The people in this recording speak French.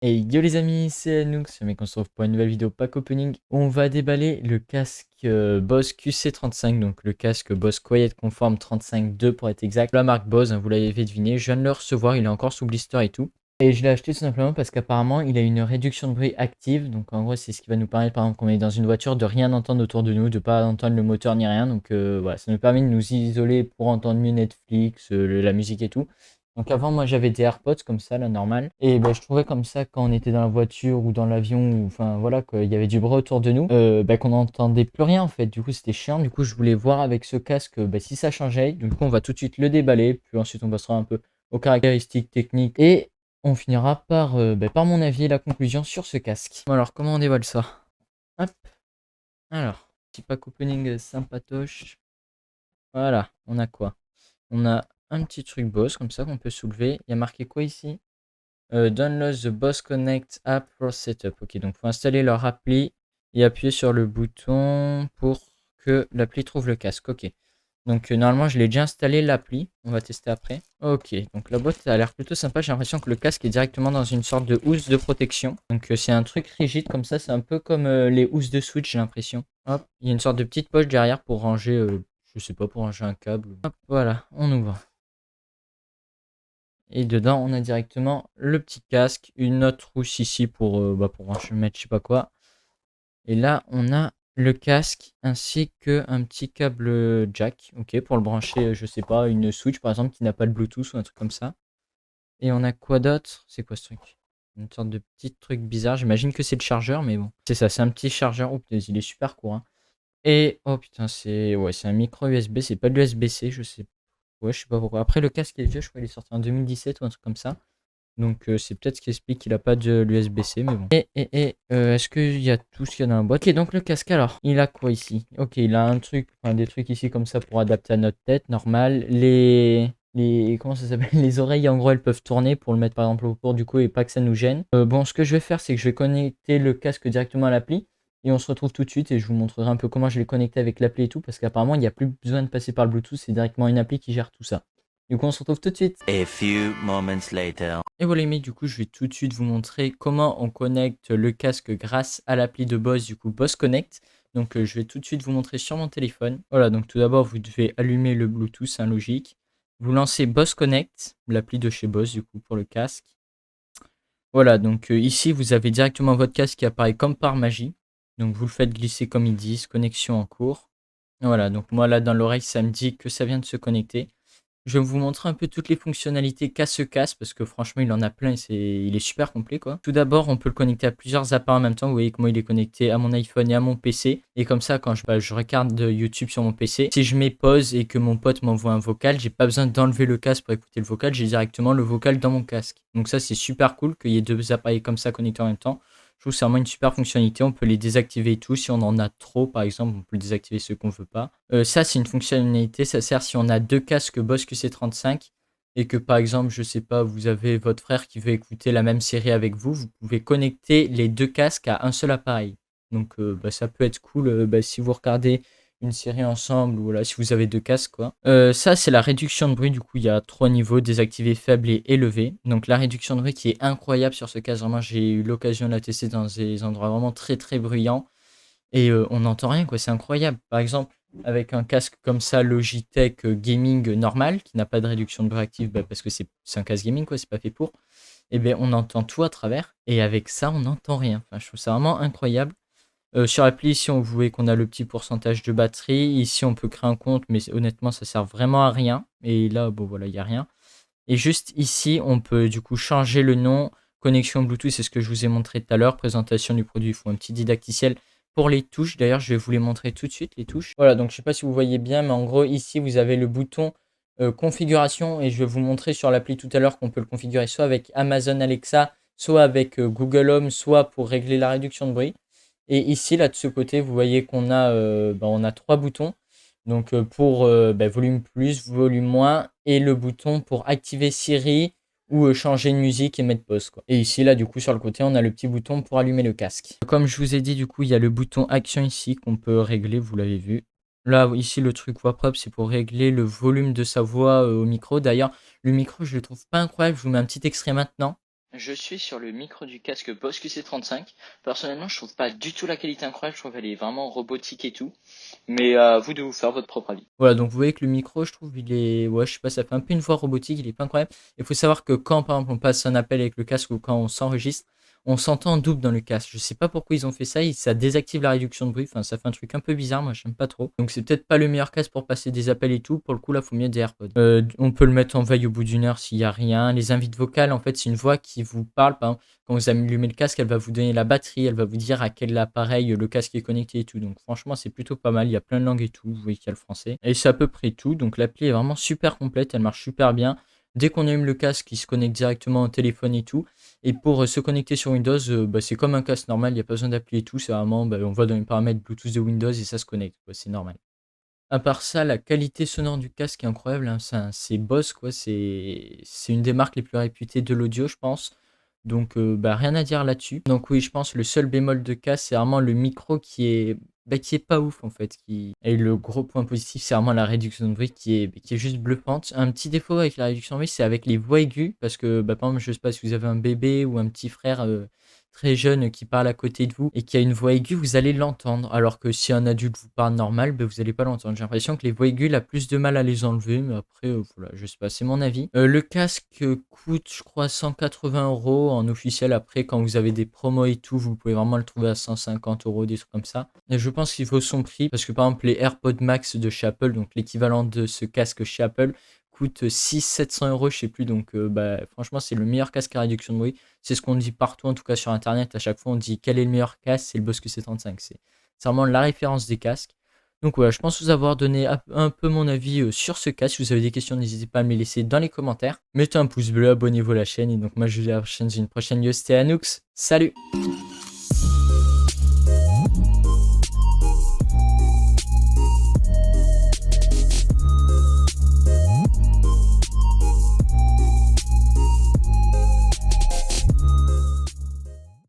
Et yo les amis, c'est Anouk, ce mec on se retrouve pour une nouvelle vidéo pack opening où on va déballer le casque Bose QC35, donc le casque Bose Quiet Conform 35.2 pour être exact. La marque Bose, hein, vous l'avez deviné, je viens de le recevoir, il est encore sous blister et tout. Et je l'ai acheté tout simplement parce qu'apparemment il a une réduction de bruit active, donc en gros c'est ce qui va nous permettre par exemple quand on est dans une voiture de rien entendre autour de nous, de pas entendre le moteur ni rien, donc voilà, ça nous permet de nous isoler pour entendre mieux Netflix, la musique et tout. Donc avant, moi j'avais des AirPods comme ça, là, normal. Et ben, je trouvais comme ça, quand on était dans la voiture ou dans l'avion, ou enfin voilà, qu'il y avait du bruit autour de nous, ben, qu'on n'entendait plus rien en fait. Du coup, c'était chiant. Du coup, je voulais voir avec ce casque ben, si ça changeait. Du coup, on va tout de suite le déballer. Puis ensuite, on passera un peu aux caractéristiques techniques. Et on finira par, ben, par mon avis et la conclusion sur ce casque. Bon, alors, comment on déballe ça? Hop. Alors, petit pack opening sympatoche. Voilà, on a quoi? On a un petit truc Bose comme ça qu'on peut soulever. Il y a marqué quoi ici? Download the Bose Connect app for setup. Ok, donc il faut installer leur appli et appuyer sur le bouton pour que l'appli trouve le casque. Ok. Donc normalement je l'ai déjà installé l'appli. On va tester après. Ok, donc la boîte a l'air plutôt sympa. J'ai l'impression que le casque est directement dans une sorte de housse de protection. Donc c'est un truc rigide comme ça. C'est un peu comme les housses de Switch, j'ai l'impression. Hop, il y a une sorte de petite poche derrière pour ranger, je sais pas, pour ranger un câble. Hop, voilà, on ouvre. Et dedans, on a directement le petit casque, une autre housse ici pour mettre je sais pas quoi. Et là, on a le casque ainsi qu'un petit câble jack, ok, pour le brancher, je sais pas, une Switch par exemple qui n'a pas de Bluetooth ou un truc comme ça. Et on a quoi d'autre? C'est quoi ce truc? Une sorte de petit truc bizarre, j'imagine que c'est le chargeur, mais bon. C'est ça, c'est un petit chargeur, oh, il est super court, hein. Et, oh putain, c'est un micro USB, c'est pas de l'USB-C, je sais. Ouais, je sais pas pourquoi. Après, le casque est vieux, je crois qu'il est sorti en 2017 ou un truc comme ça. Donc c'est peut-être ce qui explique qu'il a pas de l'USB-C, mais bon. Est-ce qu'il y a tout ce qu'il y a dans la boîte? Ok, donc le casque alors, il a quoi ici? Ok, il a un truc, enfin des trucs ici comme ça pour adapter à notre tête, normal. Comment ça s'appelle? Les oreilles, en gros, elles peuvent tourner pour le mettre par exemple au cours du cou et pas que ça nous gêne. Bon, ce que je vais faire, c'est que je vais connecter le casque directement à l'appli. Et on se retrouve tout de suite et je vous montrerai un peu comment je l'ai connecté avec l'appli et tout, parce qu'apparemment, il n'y a plus besoin de passer par le Bluetooth, c'est directement une appli qui gère tout ça. Du coup, on se retrouve tout de suite. A few moments later. Et voilà, mais du coup, je vais tout de suite vous montrer comment on connecte le casque grâce à l'appli de Bose, du coup Bose Connect. Donc, je vais tout de suite vous montrer sur mon téléphone. Voilà, donc tout d'abord, vous devez allumer le Bluetooth, c'est un logique. Vous lancez Bose Connect, l'appli de chez Bose, du coup, pour le casque. Voilà, donc ici, vous avez directement votre casque qui apparaît comme par magie. Donc, vous le faites glisser comme ils disent, connexion en cours. Voilà, donc moi, là, dans l'oreille, ça me dit que ça vient de se connecter. Je vais vous montrer un peu toutes les fonctionnalités qu'a ce casque parce que franchement il en a plein et il est super complet quoi. Tout d'abord on peut le connecter à plusieurs appareils en même temps. Vous voyez que moi il est connecté à mon iPhone et à mon PC. Et comme ça quand je regarde YouTube sur mon PC, si je mets pause et que mon pote m'envoie un vocal, j'ai pas besoin d'enlever le casque pour écouter le vocal, j'ai directement le vocal dans mon casque. Donc ça c'est super cool qu'il y ait deux appareils comme ça connectés en même temps. Je trouve que c'est vraiment une super fonctionnalité. On peut les désactiver et tout. Si on en a trop, par exemple, on peut désactiver ceux qu'on veut pas. Ça, c'est une fonctionnalité. Ça sert si on a deux casques Bose QC35 et que, par exemple, je sais pas, vous avez votre frère qui veut écouter la même série avec vous. Vous pouvez connecter les deux casques à un seul appareil. Donc, ça peut être cool si vous regardez une série ensemble ou voilà, si vous avez deux casques quoi. Ça c'est la réduction de bruit, du coup il y a trois niveaux, désactivé, faible et élevé. Donc la réduction de bruit qui est incroyable sur ce casque, vraiment j'ai eu l'occasion de la tester dans des endroits vraiment très très bruyants et on n'entend rien quoi, c'est incroyable. Par exemple avec un casque comme ça Logitech gaming normal qui n'a pas de réduction de bruit active parce que c'est un casque gaming quoi, c'est pas fait pour. Et bien on entend tout à travers et avec ça on n'entend rien. Enfin je trouve ça vraiment incroyable. Sur l'appli, ici, on voit qu'on a le petit pourcentage de batterie. Ici, on peut créer un compte, mais honnêtement, ça sert vraiment à rien. Et là, bon, voilà, il n'y a rien. Et juste ici, on peut du coup changer le nom. Connexion Bluetooth, c'est ce que je vous ai montré tout à l'heure. Présentation du produit, il faut un petit didacticiel pour les touches. D'ailleurs, je vais vous les montrer tout de suite, les touches. Voilà, donc je ne sais pas si vous voyez bien, mais en gros, ici, vous avez le bouton configuration. Et je vais vous montrer sur l'appli tout à l'heure qu'on peut le configurer soit avec Amazon Alexa, soit avec Google Home, soit pour régler la réduction de bruit. Et ici, là, de ce côté, vous voyez qu'on a, on a trois boutons. Donc, pour volume plus, volume moins, et le bouton pour activer Siri ou changer de musique et mettre pause, quoi. Et ici, là, du coup, sur le côté, on a le petit bouton pour allumer le casque. Comme je vous ai dit, du coup, il y a le bouton action ici qu'on peut régler, vous l'avez vu. Là, ici, le truc voix propre, c'est pour régler le volume de sa voix au micro. D'ailleurs, le micro, je le trouve pas incroyable. Je vous mets un petit extrait maintenant. Je suis sur le micro du casque Boss QC35. Personnellement, je trouve pas du tout la qualité incroyable, je trouve qu'elle est vraiment robotique et tout. Mais vous de vous faire votre propre avis. Voilà, donc vous voyez que le micro, je trouve, il est. Ouais, je sais pas, ça fait un peu une voix robotique, il est pas incroyable. Il faut savoir que quand, par exemple, on passe un appel avec le casque ou quand on s'enregistre, on s'entend en double dans le casque. Je sais pas pourquoi ils ont fait ça, ça désactive la réduction de bruit. Enfin, ça fait un truc un peu bizarre, moi j'aime pas trop. Donc c'est peut-être pas le meilleur casque pour passer des appels et tout. Pour le coup, là, faut mieux des AirPods. On peut le mettre en veille au bout d'une heure s'il y a rien. Les invites vocales, en fait, c'est une voix qui vous parle. Par exemple, quand vous allumez le casque, elle va vous donner la batterie, elle va vous dire à quel appareil le casque est connecté et tout. Donc franchement, c'est plutôt pas mal. Il y a plein de langues et tout. Vous voyez qu'il y a le français. Et c'est à peu près tout. Donc l'appli est vraiment super complète, elle marche super bien. Dès qu'on allume le casque, il se connecte directement au téléphone et tout. Et pour se connecter sur Windows, c'est comme un casque normal, il n'y a pas besoin d'appli et tout. C'est vraiment, on va dans les paramètres Bluetooth de Windows et ça se connecte, quoi, c'est normal. À part ça, la qualité sonore du casque est incroyable, hein. C'est Boss, quoi. C'est une des marques les plus réputées de l'audio, je pense. Donc, rien à dire là-dessus. Donc oui, je pense le seul bémol de casque, c'est vraiment le micro qui est pas ouf en fait. Et le gros point positif, c'est vraiment la réduction de bruit qui est juste bluffante. Un petit défaut avec la réduction de bruit, c'est avec les voix aiguës, parce que par exemple, je sais pas si vous avez un bébé ou un petit frère très jeune qui parle à côté de vous et qui a une voix aiguë, vous allez l'entendre. Alors que si un adulte vous parle normal, vous n'allez pas l'entendre. J'ai l'impression que les voix aiguës, il a plus de mal à les enlever, mais après, voilà, je sais pas, c'est mon avis. Le casque coûte, je crois, 180 € en officiel. Après, quand vous avez des promos et tout, vous pouvez vraiment le trouver à 150 €, des trucs comme ça. Et je pense qu'il vaut son prix parce que par exemple, les AirPods Max de chez Apple, donc l'équivalent de ce casque chez Apple, coûte 600-700 €, je sais plus. Donc, franchement, c'est le meilleur casque à réduction de bruit. C'est ce qu'on dit partout, en tout cas sur Internet. À chaque fois, on dit quel est le meilleur casque, c'est le Boss QC35. C'est vraiment la référence des casques. Donc voilà, je pense vous avoir donné un peu mon avis sur ce casque. Si vous avez des questions, n'hésitez pas à me les laisser dans les commentaires. Mettez un pouce bleu, abonnez-vous à la chaîne. Et donc moi, je vous dis à la prochaine, une prochaine vidéo. C'était Anoux. Salut!